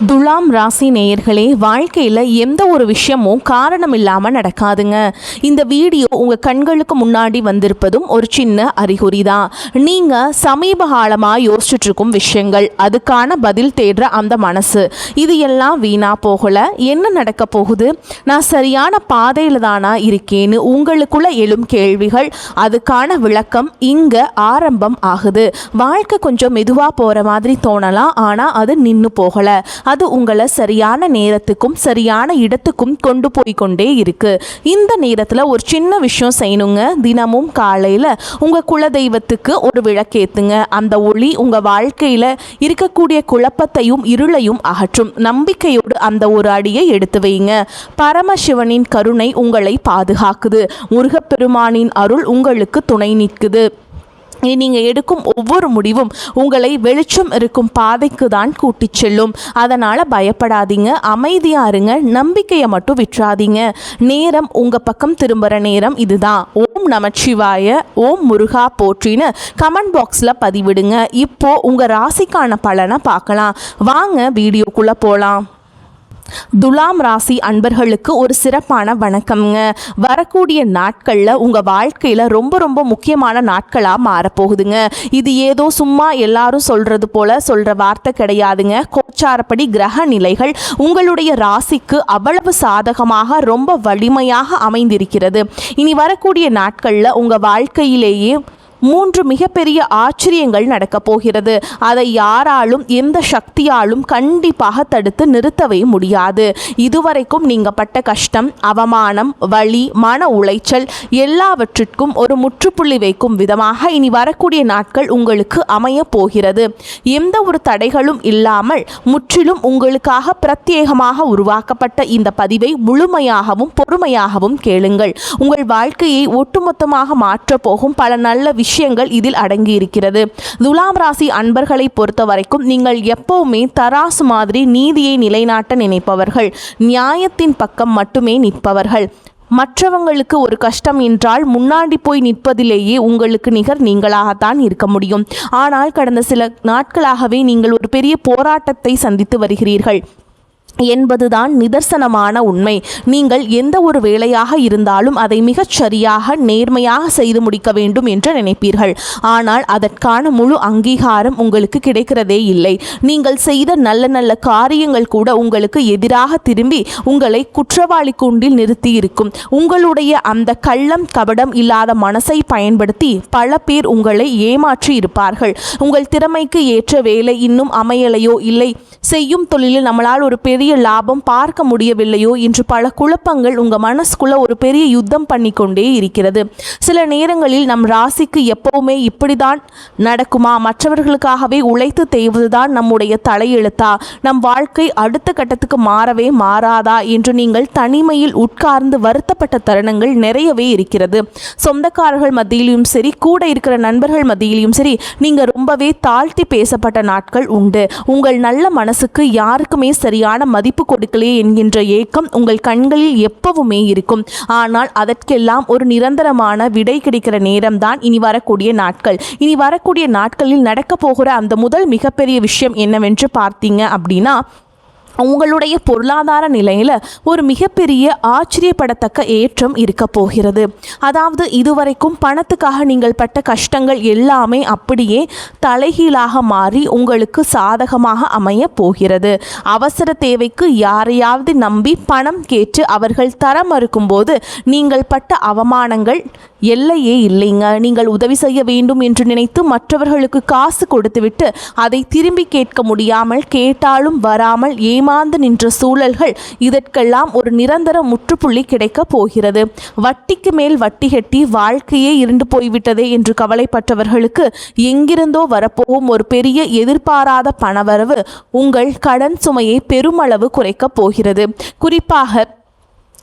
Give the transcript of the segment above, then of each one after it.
துலாம் ராசி நேயர்களே, வாழ்க்கையில் எந்த ஒரு விஷயமும் காரணம் இல்லாமல் நடக்காதுங்க. இந்த வீடியோ உங்கள் கண்களுக்கு முன்னாடி வந்திருப்பதும் ஒரு சின்ன அறிகுறி தான். நீங்கள் சமீப காலமாக யோசிச்சுட்டு இருக்கும் விஷயங்கள், அதுக்கான பதில் தேடுற அந்த மனசு, இது எல்லாம் வீணாக போகலை. என்ன நடக்க போகுது, நான் சரியான பாதையில் தானா இருக்கேன்னு உங்களுக்குள்ள எழும் கேள்விகள், அதுக்கான விளக்கம் இங்கே ஆரம்பம் ஆகுது. வாழ்க்கை கொஞ்சம் மெதுவாக போகிற மாதிரி தோணலாம், ஆனால் அது நின்று போகலை. அது உங்களை சரியான நேரத்துக்கும் சரியான இடத்துக்கும் கொண்டு போய் கொண்டே இருக்கு. இந்த நேரத்தில் ஒரு சின்ன விஷயம் செய்யணுங்க. தினமும் காலையில் உங்கள் குலதெய்வத்துக்கு ஒரு விளக்கேத்துங்க. அந்த ஒளி உங்கள் வாழ்க்கையில் இருக்கக்கூடிய குழப்பத்தையும் இருளையும் அகற்றும். நம்பிக்கையோடு அந்த ஒரு அடியை எடுத்து வைங்க. பரமசிவனின் கருணை உங்களை பாதுகாக்குது. முருகப்பெருமானின் அருள் உங்களுக்கு துணை நிற்குது. நீங்கள் எடுக்கும் ஒவ்வொரு முடிவும் உங்களை வெளிச்சம் இருக்கும் பாதைக்கு தான் கூட்டி செல்லும். அதனால் பயப்படாதீங்க, அமைதியாக இருங்க, நம்பிக்கையை மட்டும் விட்டுறாதீங்க. நேரம் உங்கள் பக்கம் திரும்புகிற நேரம் இதுதான். ஓம் நமச்சிவாய, ஓம் முருகா போற்றின்னு கமெண்ட் பாக்ஸில் பதிவிடுங்க. இப்போது உங்கள் ராசிக்கான பலனை பார்க்கலாம். வாங்க வீடியோக்குள்ளே போகலாம். துலாம் ராசி அன்பர்களுக்கு ஒரு சிறப்பான வணக்கம்ங்க. வரக்கூடிய நாட்களில் உங்கள் வாழ்க்கையில் ரொம்ப ரொம்ப முக்கியமான நாட்களாக மாறப்போகுதுங்க. இது ஏதோ சும்மா எல்லாரும் சொல்கிறது போல் சொல்கிற வார்த்தை கிடையாதுங்க. கோச்சாரப்படி கிரக நிலைகள் உங்களுடைய ராசிக்கு அவ்வளவு சாதகமாக ரொம்ப வலிமையாக அமைந்திருக்கிறது. இனி வரக்கூடிய நாட்களில் உங்கள் வாழ்க்கையிலேயே 3 மிகப்பெரிய ஆச்சரியங்கள் நடக்கப் போகிறது. அதை யாராலும் எந்த சக்தியாலும் கண்டிப்பாக தடுத்து நிறுத்தவே முடியாது. இதுவரைக்கும் நீங்கள் பட்ட கஷ்டம், அவமானம், வலி, மன உளைச்சல் எல்லாவற்றிற்கும் ஒரு முற்றுப்புள்ளி வைக்கும் விதமாக இனி வரக்கூடிய நாட்கள் உங்களுக்கு அமைய போகிறது. எந்த ஒரு தடைகளும் இல்லாமல் முற்றிலும் உங்களுக்காக பிரத்யேகமாக உருவாக்கப்பட்ட இந்த பதிவை முழுமையாகவும் பொறுமையாகவும் கேளுங்கள். உங்கள் வாழ்க்கையை ஒட்டுமொத்தமாக மாற்றப் போகும் பல நல்ல விஷயங்கள் இதில் அடங்கி இருக்கிறது. துலாம் ராசி அன்பர்களை பொறுத்த வரைக்கும் நீங்கள் எப்பவுமே தராசு மாதிரி நீதியை நிலைநாட்ட நினைப்பவர்கள், நியாயத்தின் பக்கம் மட்டுமே நிற்பவர்கள். மற்றவங்களுக்கு ஒரு கஷ்டம் என்றால் முன்னாடி போய் நிற்பதிலேயே உங்களுக்கு நிகர் நீங்களாகத்தான் இருக்க முடியும். ஆனால் கடந்த சில நாட்களாகவே நீங்கள் ஒரு பெரிய போராட்டத்தை சந்தித்து வருகிறீர்கள் என்பதுதான் நிதர்சனமான உண்மை. நீங்கள் எந்த ஒரு வேலையாக இருந்தாலும் அதை மிகச் சரியாக நேர்மையாக செய்து முடிக்க வேண்டும் என்று நினைப்பீர்கள். ஆனால் அதற்கான முழு அங்கீகாரம் உங்களுக்கு கிடைக்கிறதே இல்லை. நீங்கள் செய்த நல்ல நல்ல காரியங்கள் கூட உங்களுக்கு எதிராக திரும்பி உங்களை குற்றவாளி கூண்டில் நிறுத்தி இருக்கும். உங்களுடைய அந்த கள்ளம் கபடம் இல்லாத மனசை பயன்படுத்தி பல பேர் உங்களை ஏமாற்றி இருப்பார்கள். உங்கள் திறமைக்கு ஏற்ற வேலை இன்னும் அமையலையோ, இல்லை செய்யும் தொழிலில் நம்மளால் ஒரு பெரிய லாபம் பார்க்க முடியவில்லையோ என்று பல குழப்பங்கள் உங்கள் மனசுக்குள்ள ஒரு பெரிய யுத்தம் பண்ணிக்கொண்டே இருக்கிறது. சில நேரங்களில் நம் ராசிக்கு எப்பவுமே இப்படிதான் நடக்குமா, மற்றவர்களுக்காகவே உழைத்து தேய்வதுதான் நம்முடைய தலையெழுத்தா, நம் வாழ்க்கை அடுத்த கட்டத்துக்கு மாறவே மாறாதா என்று நீங்கள் தனிமையில் உட்கார்ந்து வருத்தப்பட்ட தருணங்கள் நிறையவே இருக்கிறது. சொந்தக்காரர்கள் மத்தியிலும் சரி, கூட இருக்கிற நண்பர்கள் மத்தியிலும் சரி, நீங்கள் ரொம்பவே தாழ்த்தி பேசப்பட்ட நாட்கள் உண்டு. உங்கள் நல்ல மனசுக்கு யாருக்குமே சரியான மதிப்பு கொடுக்கலையே என்கின்ற ஏக்கம் உங்கள் கண்களில் எப்பவுமே இருக்கும். ஆனால் அதற்கெல்லாம் ஒரு நிரந்தரமான விடை கிடைக்கிற நேரம்தான் இனி வரக்கூடிய நாட்கள். இனி வரக்கூடிய நாட்களில் நடக்க போகிற அந்த முதல் மிகப்பெரிய விஷயம் என்னவென்று பார்த்தீங்க அப்படின்னா, உங்களுடைய பொருளாதார நிலையில் ஒரு மிகப்பெரிய ஆச்சரியப்படத்தக்க ஏற்றம் இருக்க போகிறது. அதாவது இதுவரைக்கும் பணத்துக்காக நீங்கள் பட்ட கஷ்டங்கள் எல்லாமே அப்படியே தலைகீழாக மாறி உங்களுக்கு சாதகமாக அமைய போகிறது. அவசர தேவைக்கு யாரையாவது நம்பி பணம் கேட்டு அவர்கள் தர மறுக்கும்போது நீங்கள் பட்ட அவமானங்கள் எல்லையே இல்லைங்க. நீங்கள் உதவி செய்ய வேண்டும் என்று நினைத்து மற்றவர்களுக்கு காசு கொடுத்துவிட்டு அதை திரும்பி கேட்க முடியாமல், கேட்டாலும் வராமல் ஏமாந்து நின்ற சூழல்கள், இதற்கெல்லாம் ஒரு நிரந்தர முற்றுப்புள்ளி கிடைக்க போகிறது. வட்டிக்கு மேல் வட்டி கட்டி வாழ்க்கையே இருண்டு போய்விட்டதே என்று கவலைப்பட்டவர்களுக்கு எங்கிருந்தோ வரப்போகும் ஒரு பெரிய எதிர்பாராத பணவரவு உங்கள் கடன் சுமையை பெருமளவு குறைக்கப் போகிறது. குறிப்பாக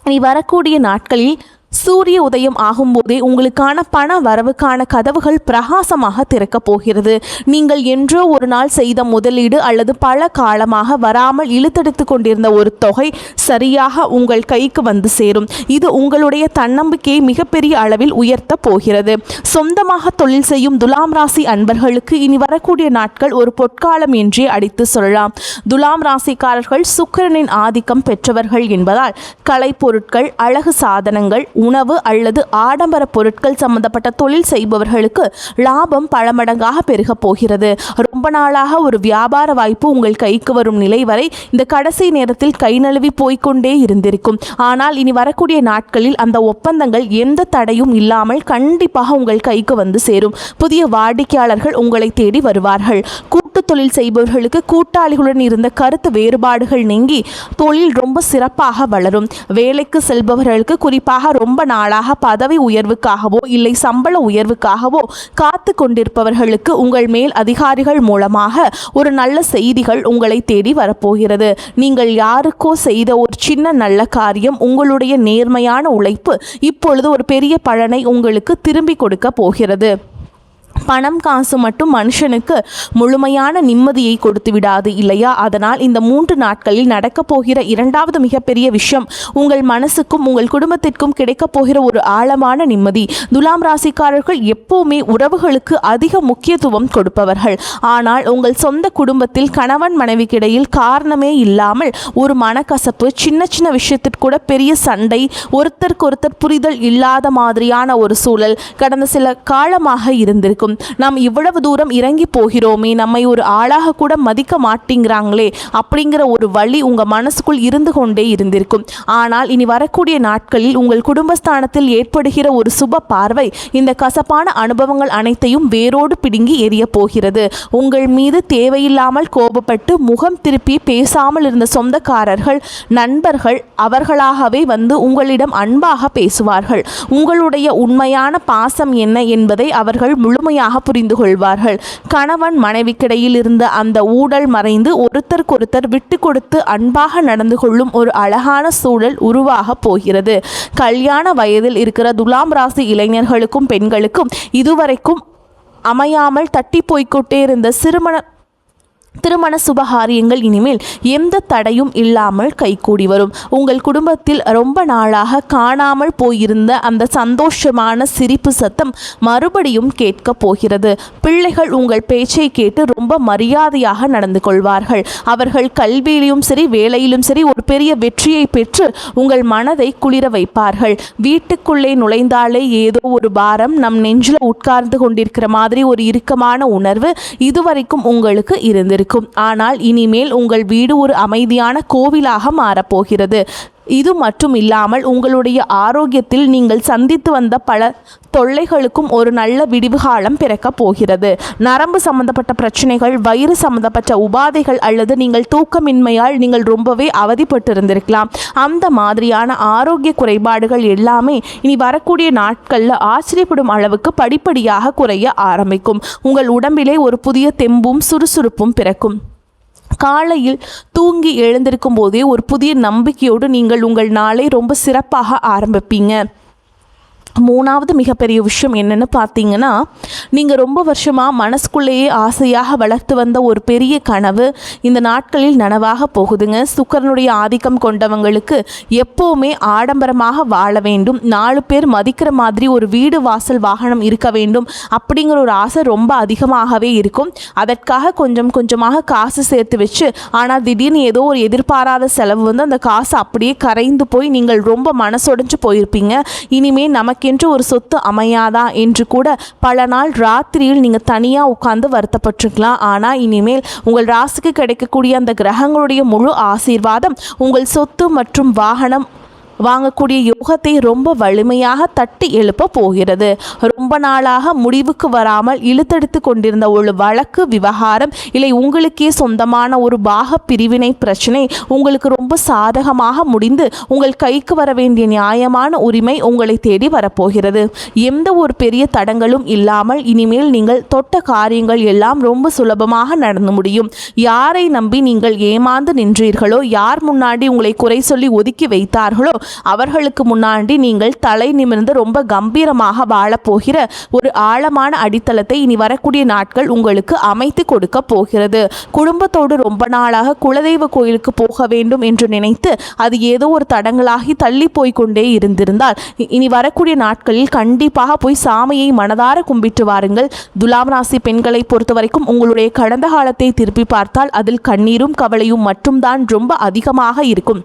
இனி வரக்கூடிய நாட்களில் சூரிய உதயம் ஆகும்போதே உங்களுக்கான பண வரவுக்கான கதவுகள் பிரகாசமாக திறக்கப் போகிறது. நீங்கள் என்றோ ஒரு நாள் செய்த முதலீடு அல்லது பல காலமாக வராமல் இழுத்தெடுத்து கொண்டிருந்த ஒரு தொகை சரியாக உங்கள் கைக்கு வந்து சேரும். இது உங்களுடைய தன்னம்பிக்கையை மிகப்பெரிய அளவில் உயர்த்த போகிறது. சொந்தமாக தொழில் செய்யும் துலாம் ராசி அன்பர்களுக்கு இனி வரக்கூடிய நாட்கள் ஒரு பொற்காலம் என்றே அடித்து சொல்லலாம். துலாம் ராசிக்காரர்கள் சுக்கிரனின் ஆதிக்கம் பெற்றவர்கள் என்பதால் கலைப்பொருட்கள், அழகு சாதனங்கள், உணவு அல்லது ஆடம்பர பொருட்கள் சம்பந்தப்பட்ட தொழில் செய்பவர்களுக்கு லாபம் பல மடங்காக பெருக போகிறது. ரொம்ப நாளாக ஒரு வியாபார வாய்ப்பு உங்கள் கைக்கு வரும் நிலை வரை இந்த கடைசி நேரத்தில் கை நழுவி போய்கொண்டே இருந்திருக்கும். ஆனால் இனி வரக்கூடிய நாட்களில் அந்த ஒப்பந்தங்கள் எந்த தடையும் இல்லாமல் கண்டிப்பாக உங்கள் கைக்கு வந்து சேரும். புதிய வாடிக்கையாளர்கள் உங்களை தேடி வருவார்கள். கூட்டு தொழில் செய்பவர்களுக்கு கூட்டாளிகளுடன் இருந்த கருத்து வேறுபாடுகள் நீங்கி தொழில் ரொம்ப சிறப்பாக வளரும். வேலைக்கு செல்பவர்களுக்கு குறிப்பாக ரொம்ப நாளாக பதவி உயர்வுக்காகவோ இல்லை சம்பள உயர்வுக்காகவோ காத்து கொண்டிருப்பவர்களுக்கு உங்கள் மேல் அதிகாரிகள் மூலமாக ஒரு நல்ல செய்திகள் உங்களை தேடி வரப்போகிறது. நீங்கள் யாருக்கோ செய்த ஒரு சின்ன நல்ல காரியம், உங்களுடைய நேர்மையான உழைப்பு இப்பொழுது ஒரு பெரிய பலனை உங்களுக்கு திரும்பி கொடுக்க போகிறது. பணம் காசு மட்டும் மனுஷனுக்கு முழுமையான நிம்மதியை கொடுத்து விடாது இல்லையா? அதனால் இந்த 3 நாட்களில் நடக்கப் போகிற இரண்டாவது மிகப்பெரிய விஷயம் உங்கள் மனசுக்கும் உங்கள் குடும்பத்திற்கும் கிடைக்கப் போகிற ஒரு ஆழமான நிம்மதி. துலாம் ராசிக்காரர்கள் எப்பவுமே உறவுகளுக்கு அதிக முக்கியத்துவம் கொடுப்பவர்கள். ஆனால் உங்கள் சொந்த குடும்பத்தில் கணவன் மனைவிக்கிடையில் காரணமே இல்லாமல் ஒரு மனக்கசப்பு, சின்ன சின்ன விஷயத்திற்கு கூட பெரிய சண்டை, ஒருத்தருக்கொருத்தர் புரிதல் இல்லாத மாதிரியான ஒரு சூழல் கடந்த சில காலமாக இருந்திருக்கும். நாம் இவ்வளவு தூரம் இறங்கி போகிறோமே, நம்மை ஒரு ஆளாக கூட மதிக்க மாட்டேங்கிறாங்களே அப்படிங்கிற ஒரு வலி உங்க மனசுக்குள் இருந்து கொண்டே இருந்திருக்கும். ஆனால் இனி வரக்கூடிய நாட்களில் உங்கள் குடும்பஸ்தானத்தில் ஏற்படுகிற ஒரு சுப பார்வை இந்த கசப்பான அனுபவங்கள் அனைத்தையும் வேரோடு பிடுங்கி எரிய போகிறது. உங்கள் மீது தேவையில்லாமல் கோபப்பட்டு முகம் திருப்பி பேசாமல் இருந்த சொந்தக்காரர்கள், நண்பர்கள் அவர்களாகவே வந்து உங்களிடம் அன்பாக பேசுவார்கள். உங்களுடைய உண்மையான பாசம் என்ன என்பதை அவர்கள் முழுமையாக புரிந்து கொள்வார்கள். கணவன் மனைவிக்கிடையில் இருந்த அந்த ஊடல் மறைந்து ஒருத்தருக்கொருத்தர் விட்டு கொடுத்து அன்பாக நடந்து கொள்ளும் ஒரு அழகான சூழல் உருவாக போகிறது. கல்யாண வயதில் இருக்கிற துலாம் ராசி இளைஞர்களுக்கும் பெண்களுக்கும் இதுவரைக்கும் அமையாமல் தட்டி போய்கொண்டே இருந்த திருமண சுபகாரியங்கள் இனிமேல் எந்த தடையும் இல்லாமல் கைகூடி வரும். உங்கள் குடும்பத்தில் ரொம்ப நாளாக காணாமல் போயிருந்த அந்த சந்தோஷமான சிரிப்பு சத்தம் மறுபடியும் கேட்க போகிறது. பிள்ளைகள் உங்கள் பேச்சை கேட்டு ரொம்ப மரியாதையாக நடந்து கொள்வார்கள். அவர்கள் கல்வியிலும் சரி வேலையிலும் சரி ஒரு பெரிய வெற்றியை பெற்று உங்கள் மனதை குளிர வைப்பார்கள். வீட்டுக்குள்ளே நுழைந்தாலே ஏதோ ஒரு பாரம் நம் நெஞ்சில் உட்கார்ந்து கொண்டிருக்கிற மாதிரி ஒரு இறுக்கமான உணர்வு இதுவரைக்கும் உங்களுக்கு இருந்திருக்கும். ஆனால் இனிமேல் உங்கள் வீடு ஒரு அமைதியான கோவிலாக மாறப்போகிறது. இது மட்டும் இல்லாமல் உங்களுடைய ஆரோக்கியத்தில் நீங்கள் சந்தித்து வந்த பல தொல்லைகளுக்கும் ஒரு நல்ல விடிவு காலம் பிறக்கப் போகிறது. நரம்பு சம்பந்தப்பட்ட பிரச்சனைகள், வயிறு சம்பந்தப்பட்ட உபாதைகள் அல்லது நீங்கள் தூக்கமின்மையால் நீங்கள் ரொம்பவே அவதிப்பட்டிருந்திருக்கலாம். அந்த மாதிரியான ஆரோக்கிய குறைபாடுகள் எல்லாமே இனி வரக்கூடிய நாட்களில் ஆச்சரியப்படும் அளவுக்கு படிப்படியாக குறைய ஆரம்பிக்கும். உங்கள் உடம்பிலே ஒரு புதிய தெம்பும் சுறுசுறுப்பும் பிறக்கும். காலையில் தூங்கி எழுந்திருக்கும் போதே ஒரு புதிய நம்பிக்கையோடு நீங்கள் உங்கள் நாளை ரொம்ப சிறப்பாக ஆரம்பிப்பீங்க. 3வது மிகப்பெரிய விஷயம் என்னென்னு பார்த்தீங்கன்னா, நீங்கள் ரொம்ப வருஷமாக மனசுக்குள்ளேயே ஆசையாக வளர்த்து வந்த ஒரு பெரிய கனவு இந்த நாட்களில் நனவாக போகுதுங்க. சுக்கிரனுடைய ஆதிக்கம் கொண்டவங்களுக்கு எப்போவுமே ஆடம்பரமாக வாழ வேண்டும், 4 பேர் மதிக்கிற மாதிரி ஒரு வீடு வாசல் வாகனம் இருக்க வேண்டும் அப்படிங்கிற ஒரு ஆசை ரொம்ப அதிகமாகவே இருக்கும். அதற்காக கொஞ்சம் கொஞ்சமாக காசு சேர்த்து வச்சு, ஆனால் திடீர்னு ஏதோ ஒரு எதிர்பாராத செலவு வந்து அந்த காசு அப்படியே கரைந்து போய் நீங்கள் ரொம்ப மனசொடைஞ்சு போயிருப்பீங்க. இனிமேல் நமக்கு என்று ஒரு சொத்து அமையாதா என்று கூட பல நாள் ராத்திரியில் நீங்கள் தனியாக உட்கார்ந்து வருத்தப்பட்டிருக்கலாம். ஆனால் இனிமேல் உங்கள் ராசிக்கு கிடைக்கக்கூடிய அந்த கிரகங்களுடைய முழு ஆசீர்வாதம் உங்கள் சொத்து மற்றும் வாகனம் வாங்கக்கூடிய யோகத்தை ரொம்ப வலிமையாக தட்டி எழுப்ப போகிறது. ரொம்ப நாளாக முடிவுக்கு வராமல் இழுத்தெடுத்து கொண்டிருந்த ஒரு வழக்கு விவகாரம் இல்லை உங்களுக்கே சொந்தமான ஒரு பாக பிரிவினை பிரச்சனை உங்களுக்கு ரொம்ப சாதகமாக முடிந்து உங்கள் கைக்கு வர வேண்டிய நியாயமான உரிமை உங்களை தேடி வரப்போகிறது. எந்த ஒரு பெரிய தடங்களும் இல்லாமல் இனிமேல் நீங்கள் தொட்ட காரியங்கள் எல்லாம் ரொம்ப சுலபமாக நடந்து முடியும். யாரை நம்பி நீங்கள் ஏமாந்து நின்றீர்களோ, யார் முன்னாடி உங்களை குறை சொல்லி ஒதுக்கி வைத்தார்களோ அவர்களுக்கு முன்னாடி நீங்கள் தலை நிமிர்ந்து ரொம்ப கம்பீரமாக வாழப்போகிற ஒரு ஆழமான அடித்தளத்தை இனி வரக்கூடிய நாட்கள் உங்களுக்கு அமைத்து கொடுக்க போகிறது. குடும்பத்தோடு ரொம்ப நாளாக குலதெய்வ கோயிலுக்கு போக வேண்டும் என்று நினைத்து அது ஏதோ ஒரு தடங்களாகி தள்ளி போய்கொண்டே இருந்திருந்தால் இனி வரக்கூடிய நாட்களில் கண்டிப்பாக போய் சாமியை மனதார கும்பிட்டு வாருங்கள். துலாம் ராசி பெண்களை பொறுத்த வரைக்கும் உங்களுடைய கடந்த காலத்தை திருப்பி பார்த்தால் அதில் கண்ணீரும் கவலையும் மட்டும்தான் ரொம்ப அதிகமாக இருக்கும்.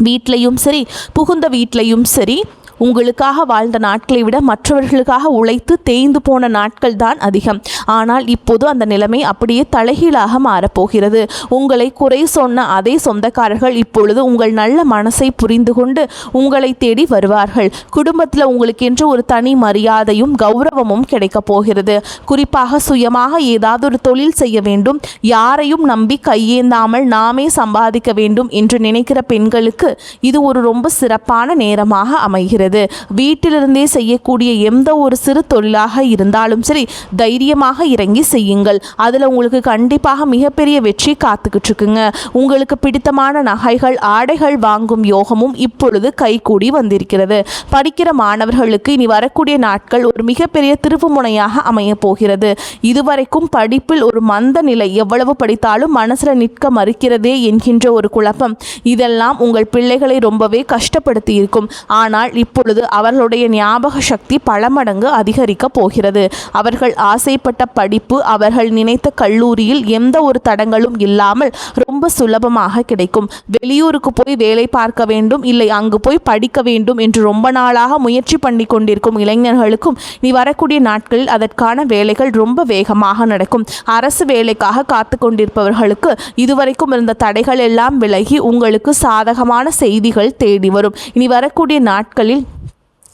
வீட்லையும் சரி, புகுந்த வீட்லையும் சரி, உங்களுக்காக வாழ்ந்த நாட்களை விட மற்றவர்களுக்காக உழைத்து தேய்ந்து போன நாட்கள் தான் அதிகம். ஆனால் இப்போது அந்த நிலைமை அப்படியே தலைகீழாக மாறப்போகிறது. உங்களை குறை சொன்ன அதே சொந்தக்காரர்கள் இப்பொழுது உங்கள் நல்ல மனசை புரிந்து கொண்டு உங்களை தேடி வருவார்கள். குடும்பத்தில் உங்களுக்கென்று ஒரு தனி மரியாதையும் கௌரவமும் கிடைக்கப் போகிறது. குறிப்பாக சுயமாக ஏதாவது ஒரு தொழில் செய்ய வேண்டும், யாரையும் நம்பி கையேந்தாமல் நாமே சம்பாதிக்க வேண்டும் என்று நினைக்கிற பெண்களுக்கு இது ஒரு ரொம்ப சிறப்பான நேரமாக அமைகிறது. வீட்டிலிருந்தே செய்யக்கூடிய எந்த ஒரு சிறு தொழிலாக இருந்தாலும் சரி, தைரியமாக இறங்கி செய்யுங்கள். அதில் உங்களுக்கு கண்டிப்பாக மிகப்பெரிய வெற்றி காத்துக்கிட்டு இருக்குங்க. உங்களுக்கு பிடித்தமான நகைகள், ஆடைகள் வாங்கும் யோகமும் இப்பொழுது கைகூடி வந்திருக்கிறது. படிக்கிற மாணவர்களுக்கு இனி வரக்கூடிய நாட்கள் ஒரு மிகப்பெரிய திருப்புமுனையாக அமைய போகிறது. இதுவரைக்கும் படிப்பில் ஒரு மந்த நிலை, எவ்வளவு படித்தாலும் மனசில் நிற்க மறுக்கிறதே என்கின்ற ஒரு குழப்பம், இதெல்லாம் உங்கள் பிள்ளைகளை ரொம்பவே கஷ்டப்படுத்தி இருக்கும். ஆனால் இப்பொழுது அவர்களுடைய ஞாபக சக்தி பல மடங்கு அதிகரிக்க போகிறது. அவர்கள் ஆசைப்பட்ட படிப்பு அவர்கள் நினைத்த கல்லூரியில் எந்த ஒரு தடங்களும் இல்லாமல் ரொம்ப சுலபமாக கிடைக்கும். வெளியூருக்கு போய் வேலை பார்க்க வேண்டும், இல்லை அங்கு போய் படிக்க வேண்டும் என்று ரொம்ப நாளாக முயற்சி பண்ணி கொண்டிருக்கும் இளைஞர்களுக்கும் நீ வரக்கூடிய நாட்களில் அதற்கான வேலைகள் ரொம்ப வேகமாக நடக்கும். அரசு வேலைக்காக காத்து கொண்டிருப்பவர்களுக்கு இதுவரைக்கும் இருந்த தடைகள் எல்லாம் விலகி உங்களுக்கு சாதகமான செய்திகள் தேடி வரும். இனி வரக்கூடிய நாட்களில்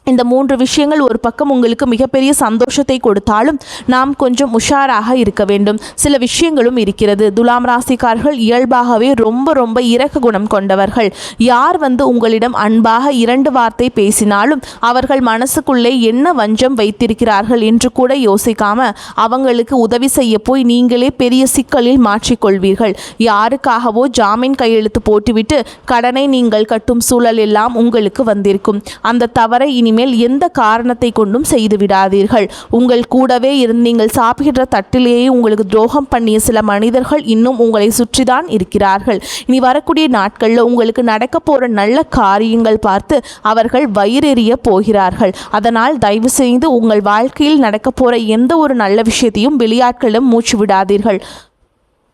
இந்த 3 விஷயங்கள் ஒரு பக்கம் உங்களுக்கு மிகப்பெரிய சந்தோஷத்தை கொடுத்தாலும் நாம் கொஞ்சம் உஷாராக இருக்க வேண்டும். சில விஷயங்களும் இருக்கிறது. துலாம் ராசிக்காரர்கள் இயல்பாகவே ரொம்ப இரக்க குணம் கொண்டவர்கள். யார் உங்களிடம் அன்பாக 2 வார்த்தை பேசினாலும் அவர்கள் மனசுக்குள்ளே என்ன வஞ்சம் வைத்திருக்கிறார்கள் என்று கூட யோசிக்காம அவங்களுக்கு உதவி செய்ய போய் நீங்களே பெரிய சிக்கலில் மாற்றிக்கொள்வீர்கள். யாருக்காகவோ ஜாமீன் கையெழுத்து போட்டுவிட்டு கடனை நீங்கள் கட்டும் சூழல் எல்லாம் உங்களுக்கு வந்திருக்கும். அந்த தவறை இனிமேல் எந்த காரணத்தை கொண்டும் செய்து விடாதீர்கள். உங்கள் கூடவே இருந்து நீங்கள் சாப்பிடுற தட்டிலேயே உங்களுக்கு துரோகம் பண்ணிய சில மனிதர்கள் இன்னும் உங்களை சுற்றிதான் இருக்கிறார்கள். இனி வரக்கூடிய நாட்களில் உங்களுக்கு நடக்க போற நல்ல காரியங்கள் பார்த்து அவர்கள் வயிறெறிய போகிறார்கள். அதனால் தயவு செய்து உங்கள் வாழ்க்கையில் நடக்க போற எந்த ஒரு நல்ல விஷயத்தையும் வெளியாட்களிடம் மூச்சு விடாதீர்கள்.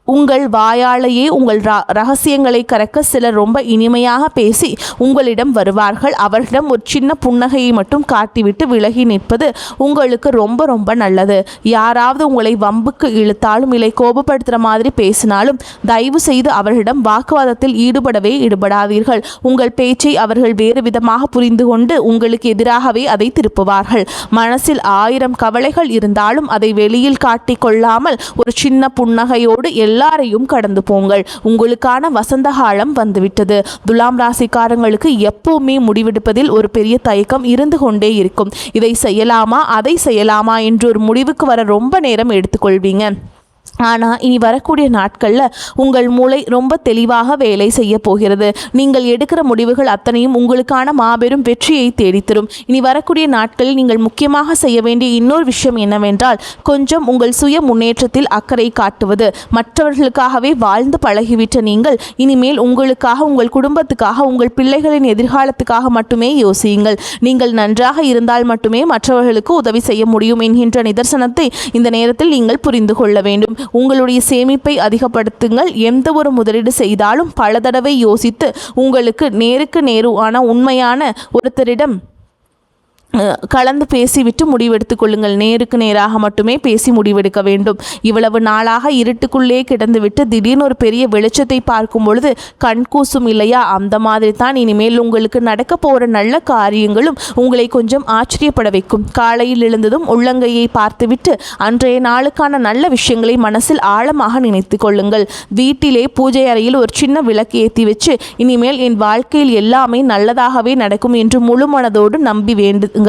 உங்கள் வாயாலேயே உங்கள் ரகசியங்களை கறக்க சிலர் ரொம்ப இனிமையாக பேசி உங்களிடம் வருவார்கள். அவர்களிடம் ஒரு சின்ன புன்னகையை மட்டும் காட்டிவிட்டு விலகி நிற்பது உங்களுக்கு ரொம்ப நல்லது. யாராவது உங்களை வம்புக்கு இழுத்தாலும் இல்லை கோபப்படுத்துகிற மாதிரி பேசினாலும் தயவு செய்து அவர்களிடம் வாக்குவாதத்தில் ஈடுபடாதீர்கள். உங்கள் பேச்சை அவர்கள் வேறு விதமாக புரிந்து கொண்டு உங்களுக்கு எதிராகவே அதை திருப்புவார்கள். மனசில் 1000 கவலைகள் இருந்தாலும் அதை வெளியில் காட்டிக்கொள்ளாமல் ஒரு சின்ன புன்னகையோடு எல்லாரையும் கடந்து போங்கள். உங்களுக்கான வசந்த காலம் வந்துவிட்டது. துலாம் ராசிக்காரங்களுக்கு எப்பவுமே முடிவெடுப்பதில் ஒரு பெரிய தயக்கம் இருந்து கொண்டே இருக்கும். இதை செய்யலாமா அதை செய்யலாமா என்று ஒரு முடிவுக்கு வர ரொம்ப நேரம் எடுத்துக்கொள்வீங்க. ஆனால் இனி வரக்கூடிய நாட்களில் உங்கள் மூளை ரொம்ப தெளிவாக வேலை செய்ய போகிறது. நீங்கள் எடுக்கிற முடிவுகள் அத்தனையும் உங்களுக்கான மாபெரும் வெற்றியை தேடித்தரும். இனி வரக்கூடிய நாட்களில் நீங்கள் முக்கியமாக செய்ய வேண்டிய இன்னொரு விஷயம் என்னவென்றால் கொஞ்சம் உங்கள் சுய முன்னேற்றத்தில் அக்கறை காட்டுவது. மற்றவர்களுக்காகவே வாழ்ந்து பழகிவிட்ட நீங்கள் இனிமேல் உங்களுக்காக, உங்கள் குடும்பத்துக்காக, உங்கள் பிள்ளைகளின் எதிர்காலத்துக்காக மட்டுமே யோசியுங்கள். நீங்கள் நன்றாக இருந்தால் மட்டுமே மற்றவர்களுக்கு உதவி செய்ய முடியும் என்கின்ற நிதர்சனத்தை இந்த நேரத்தில் நீங்கள் புரிந்து கொள்ள வேண்டும். உங்களுடைய சேமிப்பை அதிகப்படுத்துங்கள். எந்த ஒரு முதலீடு செய்தாலும் பல தடவை யோசித்து உங்களுக்கு நேருக்கு நேரான உண்மையான ஒருத்தரிடம் கலந்து பேசிவிட்டு முடிவெடுத்துக் கொள்ளுங்கள். நேருக்கு நேராக மட்டுமே பேசி முடிவெடுக்க வேண்டும். இவ்வளவு நாளாக இருட்டுக்குள்ளே கிடந்துவிட்டு திடீர்னு ஒரு பெரிய வெளிச்சத்தை பார்க்கும் பொழுது கண்கூசும் இல்லையா? அந்த மாதிரி தான் இனிமேல் உங்களுக்கு நடக்க போகிற நல்ல காரியங்களும் உங்களை கொஞ்சம் ஆச்சரியப்பட வைக்கும். காலையில் எழுந்ததும் உள்ளங்கையை பார்த்துவிட்டு அன்றைய நாளுக்கான நல்ல விஷயங்களை மனசில் ஆழமாக நினைத்து கொள்ளுங்கள். வீட்டிலே பூஜை அறையில் ஒரு சின்ன விளக்கு ஏற்றி வச்சு இனிமேல் என் வாழ்க்கையில் எல்லாமே நல்லதாகவே நடக்கும் என்று முழு மனதோடு நம்பி வேண்டுங்கள்.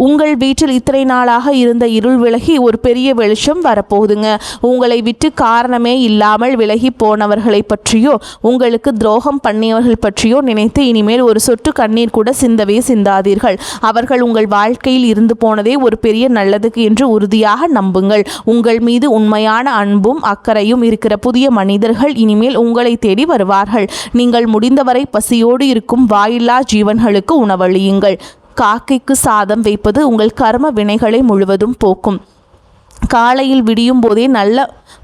உங்கள் வீட்டில் இத்தனை நாளாக இருந்த இருள் விலகி ஒரு பெரிய வெளிச்சம் வரப்போகுதுங்க. உங்களை விட்டு காரணமே இல்லாமல் விலகி போனவர்களை பற்றியோ உங்களுக்கு துரோகம் பண்ணியவர்கள் பற்றியோ நினைத்து இனிமேல் ஒரு சொட்டு கண்ணீர் கூட சிந்தவே சிந்தாதீர்கள். அவர்கள் உங்கள் வாழ்க்கையில் இருந்து போனதே ஒரு பெரிய நல்லதுக்கு என்று உறுதியாக நம்புங்கள். உங்கள் மீது உண்மையான அன்பும் அக்கறையும் இருக்கிற புதிய மனிதர்கள் இனிமேல் உங்களை தேடி வருவார்கள். நீங்கள் முடிந்தவரை பசியோடு இருக்கும் வாயில்லா ஜீவன்களுக்கு உணவளியுங்கள். காக்கைக்கு சாதம் வைப்பது உங்கள் கர்ம வினைகளை முழுவதும் போக்கும். காலையில் விடியும் போதே நல்ல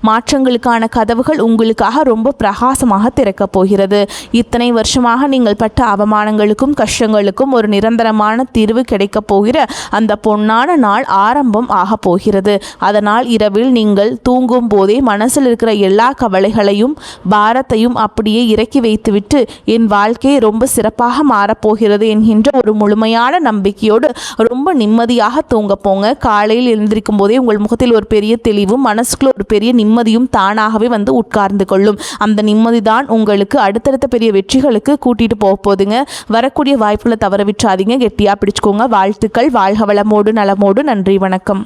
மாற்றங்களுக்கான கதவுகள் உங்களுக்காக ரொம்ப பிரகாசமாக திறக்கப் போகிறது. இத்தனை வருஷமாக நீங்கள் பட்ட அவமானங்களுக்கும் கஷ்டங்களுக்கும் ஒரு நிரந்தரமான தீர்வு கிடைக்கப் போகிற அந்த பொன்னான நாள் ஆரம்பம் ஆக போகிறது. அதனால் இரவில் நீங்கள் தூங்கும் போதே மனசில் இருக்கிற எல்லா கவலைகளையும் பாரத்தையும் அப்படியே இறக்கி வைத்துவிட்டு என் வாழ்க்கை ரொம்ப சிறப்பாக மாறப்போகிறது என்கின்ற ஒரு முழுமையான நம்பிக்கையோடு ரொம்ப நிம்மதியாக தூங்க போங்க. காலையில் எழுந்திருக்கும் போதே உங்கள் முகத்தில் ஒரு பெரிய தெளிவும் மனசுக்குள்ள ஒரு பெரிய நிம்மதியும் தானாகவே வந்து உட்கார்ந்து கொள்ளும். அந்த நிம்மதி தான் உங்களுக்கு அடுத்தடுத்த பெரிய வெற்றிகளுக்கு கூட்டிட்டு போகுதுங்க. வரக்கூடிய வாய்ப்புகளை தவற விட்டுறாதீங்க. கெட்டியா பிடிச்சுக்கோங்க. வாழ்த்துக்கள். வாழ்க வளமோடு நலமோடு. நன்றி, வணக்கம்.